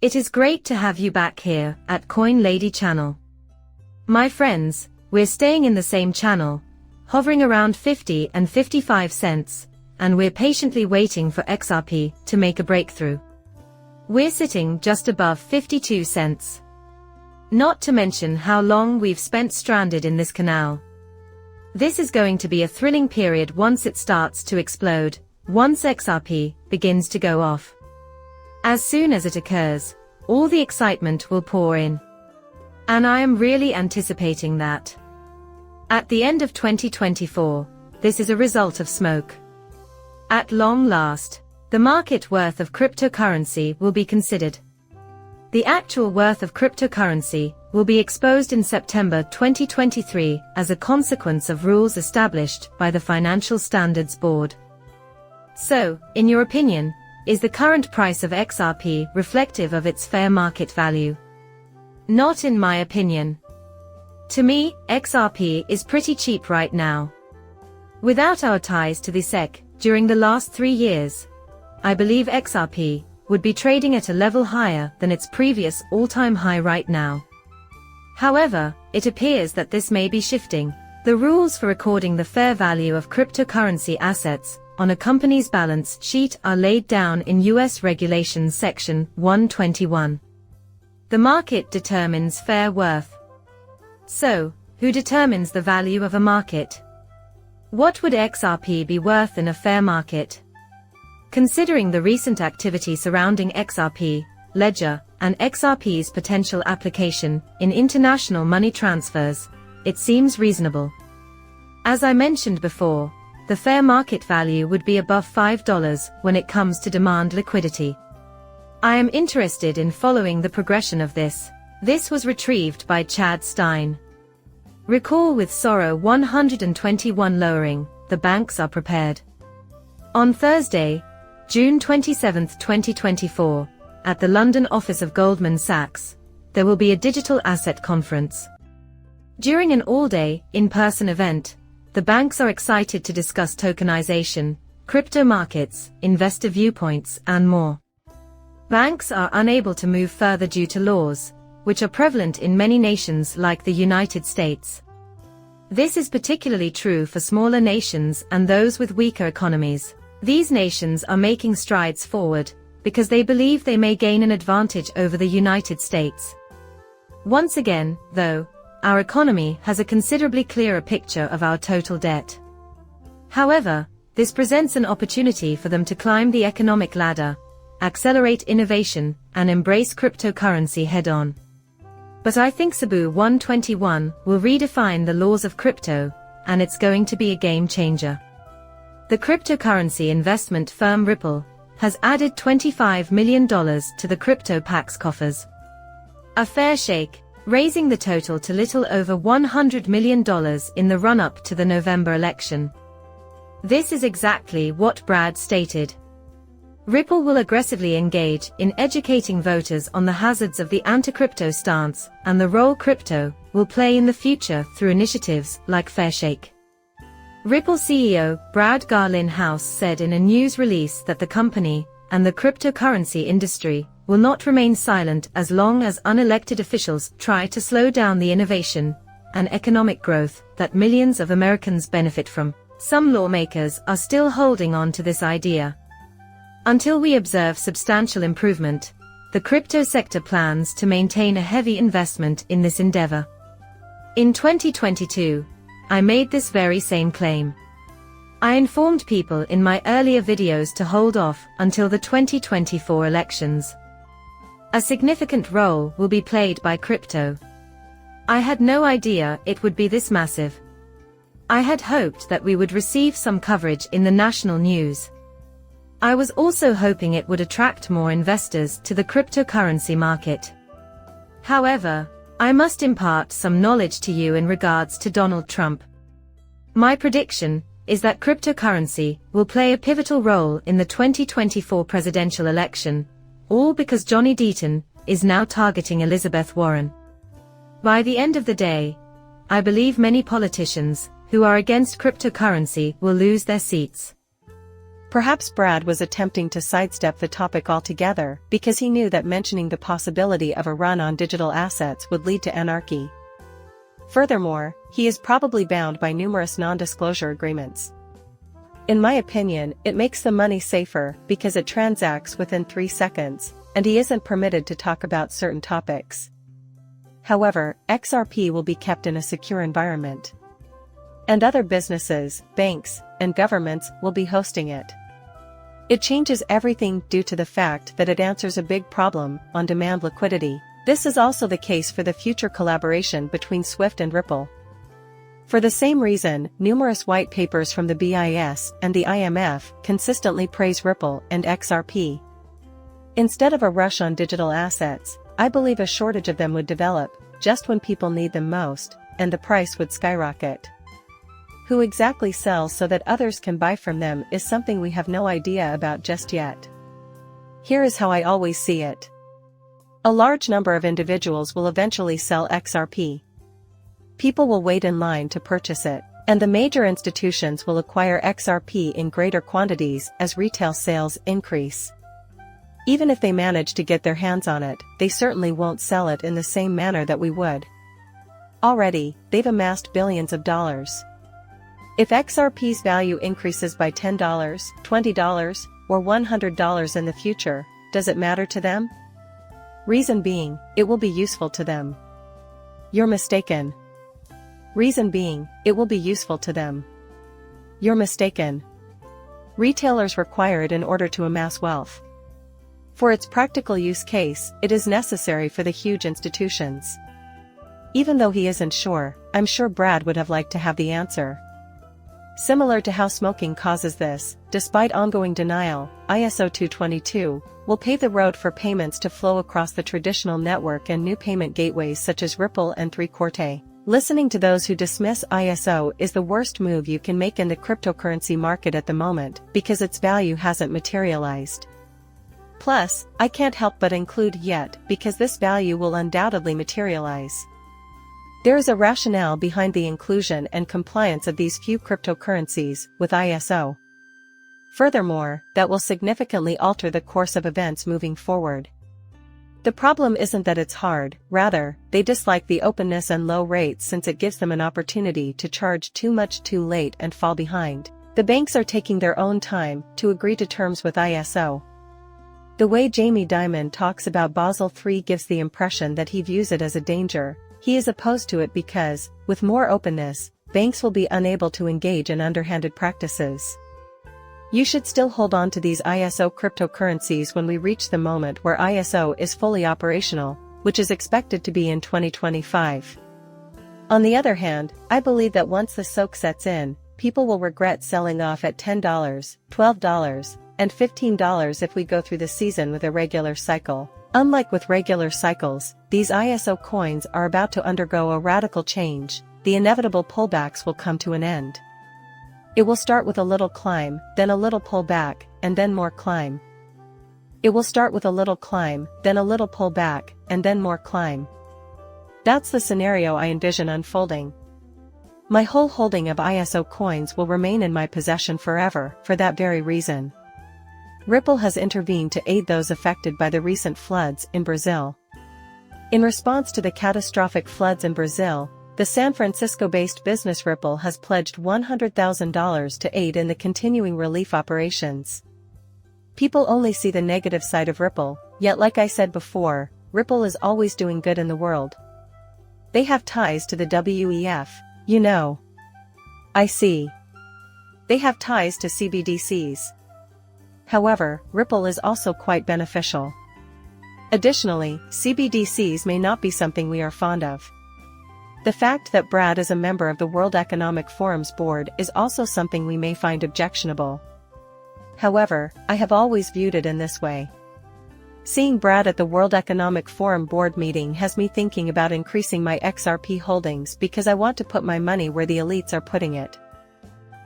It is great to have you back here at Coin Lady channel. My friends, we're staying in the same channel, hovering around 50 and 55 cents, and we're patiently waiting for XRP to make a breakthrough. We're sitting just above 52 cents. Not to mention how long we've spent stranded in this canal. This is going to be a thrilling period once it starts to explode, once XRP begins to go off. As soon as it occurs, all the excitement will pour in. And I am really anticipating that. At the end of 2024, this is a result of smoke. At long last, the market worth of cryptocurrency will be considered. The actual worth of cryptocurrency will be exposed in September 2023 as a consequence of rules established by the Financial Standards Board. So, in your opinion, is the current price of XRP reflective of its fair market value? Not in my opinion. To me, XRP is pretty cheap right now. Without our ties to the SEC during the last 3 years, I believe XRP would be trading at a level higher than its previous all-time high right now. However, it appears that this may be shifting. The rules for recording the fair value of cryptocurrency assets on a company's balance sheet are laid down in U.S. Regulations Section 121. The market determines fair worth. So, who determines the value of a market? What would XRP be worth in a fair market? Considering the recent activity surrounding XRP, Ledger, and XRP's potential application in international money transfers, it seems reasonable. As I mentioned before, the fair market value would be above $5 when it comes to demand liquidity. I am interested in following the progression of this. This was retrieved by Chad Stein. Recall with sorrow 121 lowering, the banks are prepared. On Thursday, June 27, 2024, at the London office of Goldman Sachs, there will be a digital asset conference. During an all-day, in-person event, the banks are excited to discuss tokenization, crypto markets, investor viewpoints, and more. Banks are unable to move further due to laws, which are prevalent in many nations like the United States. This is particularly true for smaller nations and those with weaker economies. These nations are making strides forward, because they believe they may gain an advantage over the United States. Once again, though, our economy has a considerably clearer picture of our total debt. However, this presents an opportunity for them to climb the economic ladder, accelerate innovation, and embrace cryptocurrency head-on. But I think Cebu 121 will redefine the laws of crypto, and it's going to be a game changer. The cryptocurrency investment firm Ripple has added $25 million to the CryptoPax coffers. A fair shake, raising the total to little over $100 million in the run-up to the November election. This is exactly what Brad stated. Ripple will aggressively engage in educating voters on the hazards of the anti-crypto stance and the role crypto will play in the future through initiatives like Fair Shake. Ripple CEO Brad Garlin-House said in a news release that the company and the cryptocurrency industry will not remain silent as long as unelected officials try to slow down the innovation and economic growth that millions of Americans benefit from. Some lawmakers are still holding on to this idea. Until we observe substantial improvement, the crypto sector plans to maintain a heavy investment in this endeavor. In 2022, I made this very same claim. I informed people in my earlier videos to hold off until the 2024 elections. A significant role will be played by crypto. I had no idea it would be this massive. I had hoped that we would receive some coverage in the national news. I was also hoping it would attract more investors to the cryptocurrency market. However, I must impart some knowledge to you in regards to Donald Trump. My prediction is that cryptocurrency will play a pivotal role in the 2024 presidential election, all because Johnny Deaton is now targeting Elizabeth Warren. By the end of the day, I believe many politicians who are against cryptocurrency will lose their seats. Perhaps Brad was attempting to sidestep the topic altogether because he knew that mentioning the possibility of a run on digital assets would lead to anarchy. Furthermore, he is probably bound by numerous non-disclosure agreements. In my opinion, it makes the money safer because it transacts within 3 seconds, and he isn't permitted to talk about certain topics. However, XRP will be kept in a secure environment. And other businesses, banks, and governments will be hosting it. It changes everything due to the fact that it answers a big problem: on-demand liquidity. This is also the case for the future collaboration between SWIFT and Ripple. For the same reason, numerous white papers from the BIS and the IMF consistently praise Ripple and XRP. Instead of a rush on digital assets, I believe a shortage of them would develop, just when people need them most, and the price would skyrocket. Who exactly sells so that others can buy from them is something we have no idea about just yet. Here is how I always see it. A large number of individuals will eventually sell XRP. People will wait in line to purchase it, and the major institutions will acquire XRP in greater quantities as retail sales increase. Even if they manage to get their hands on it, they certainly won't sell it in the same manner that we would. Already, they've amassed billions of dollars. If XRP's value increases by $10, $20, or $100 in the future, does it matter to them? Reason being, it will be useful to them. You're mistaken. Reason being, it will be useful to them. You're mistaken. Retailers require it in order to amass wealth. For its practical use case, it is necessary for the huge institutions. Even though he isn't sure, I'm sure Brad would have liked to have the answer. Similar to how smoking causes this, despite ongoing denial, ISO 222 will pave the road for payments to flow across the traditional network and new payment gateways such as Ripple and 3Quarter. Listening to those who dismiss ISO is the worst move you can make in the cryptocurrency market at the moment because its value hasn't materialized. Plus, I can't help but include yet because this value will undoubtedly materialize. There is a rationale behind the inclusion and compliance of these few cryptocurrencies with ISO. Furthermore, that will significantly alter the course of events moving forward. The problem isn't that it's hard, rather, they dislike the openness and low rates since it gives them an opportunity to charge too much too late and fall behind. The banks are taking their own time to agree to terms with ISO. The way Jamie Dimon talks about Basel III gives the impression that he views it as a danger. He is opposed to it because, with more openness, banks will be unable to engage in underhanded practices. You should still hold on to these ISO cryptocurrencies when we reach the moment where ISO is fully operational, which is expected to be in 2025. On the other hand, I believe that once the soak sets in, people will regret selling off at $10, $12, and $15 if we go through the season with a regular cycle. Unlike with regular cycles, these ISO coins are about to undergo a radical change. The inevitable pullbacks will come to an end. It will start with a little climb, then a little pullback, and then more climb. It will start with a little climb, then a little pullback, and then more climb. That's the scenario I envision unfolding. My whole holding of ISO coins will remain in my possession forever for that very reason. Ripple has intervened to aid those affected by the recent floods in Brazil. In response to the catastrophic floods in Brazil, the San Francisco-based business Ripple has pledged $100,000 to aid in the continuing relief operations. People only see the negative side of Ripple, yet like I said before, Ripple is always doing good in the world. They have ties to the WEF, you know. I see. They have ties to CBDCs. However, Ripple is also quite beneficial. Additionally, CBDCs may not be something we are fond of. The fact that Brad is a member of the World Economic Forum's board is also something we may find objectionable. However, I have always viewed it in this way. Seeing Brad at the World Economic Forum board meeting has me thinking about increasing my XRP holdings because I want to put my money where the elites are putting it.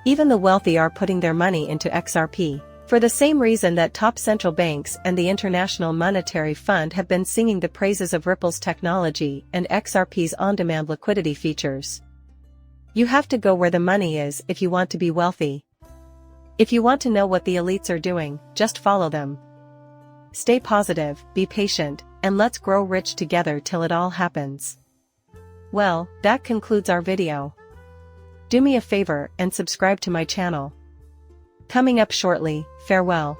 Even the wealthy are putting their money into XRP. For the same reason that top central banks and the International Monetary Fund have been singing the praises of Ripple's technology and XRP's on-demand liquidity features. You have to go where the money is if you want to be wealthy. If you want to know what the elites are doing, just follow them. Stay positive, be patient, and let's grow rich together till it all happens. Well, that concludes our video. Do me a favor and subscribe to my channel. Coming up shortly, farewell.